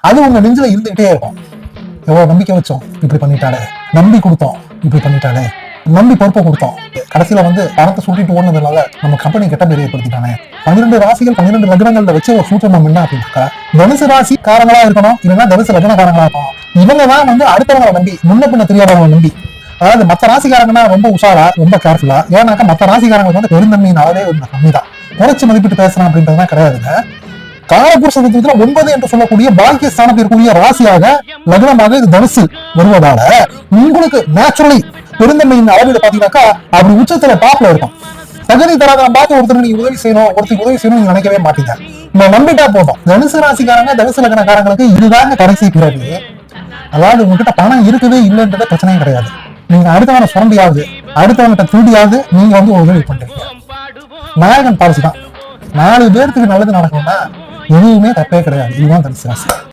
அது உங்க நெஞ்சில இருந்துகிட்டே இருக்கும். எவ்வளவு நம்பிக்கை வச்சோம், இப்படி பண்ணிட்டாலே, நம்பி கொடுத்தோம், இப்படி பண்ணிட்டாலே, நம்பி பொறுப்பை கொடுத்தோம், கடைசியில பணத்தை சுட்டிட்டு ஓடுனதுனால நம்ம கம்பெனி கெட்ட பேர் ஏற்படுத்திட்டானே. 12 ராசிகள் 12 லக்னங்கள்ல வச்சு ஒரு சூத்திரம் என்ன அப்படின்னாக்கா, தனுசு ராசி காரங்களா இருக்கணும், இல்லைன்னா தனுசு லக்னக்காரங்களா இருக்கணும். இவங்கதான் அடுத்தவங்களை நம்பி, முன்ன பின்ன தெரியாதவங்களை நம்பி, அதாவது மற்ற ராசிக்காரங்கன்னா ரொம்ப உஷாரா, ரொம்ப கேர்ஃபுல்லா. ஏன்னாக்கா மற்ற ராசிக்காரங்களுக்கு பெருந்தன்மையின் அளவே கம்மி தான். குறைச்சு மதிப்பிட்டு பேசலாம் அப்படின்றதுதான் கிடையாதுங்க. காலபுருஷ தத்துவத்துல 9 என்று சொல்லக்கூடிய பாக்கிய ஸ்தானத்தில் இருக்கக்கூடிய ராசியாக லக்னமாக இது தனுசு வருவதால உங்களுக்கு நேச்சுரலி பெருந்தன்மையின் அளவீடு பாத்தீங்கன்னாக்கா அப்படி உச்சத்துல டாப்ல இருக்கும். தகுதி தராத பார்த்து ஒருத்தருக்கு நீங்க உதவி செய்யணும், ஒருத்தருக்கு உதவி செய்யணும் நீங்க நினைக்கவே மாட்டீங்க. நம்ம நம்பிட்டா போதும். தனுசு ராசிக்காரங்க, தனுசு லக்னக்காரங்களுக்கு இதுதாங்க கடைசி பிறகு. அதாவது உங்ககிட்ட பணம் இருக்குதே இல்லைன்றத பிரச்சனையும் கிடையாது. நீங்க அடுத்தவனை சுரண்டியாவது, அடுத்தவங்கிட்ட திருடியாவது நீங்க உதவி பண்றீங்க. நாயகன் பாலிசி தான். 4 பேருக்கு நல்லது நடக்கணும்னா எதுவுமே தப்பே கிடையாது. இதுதான் தனுசு ராசி.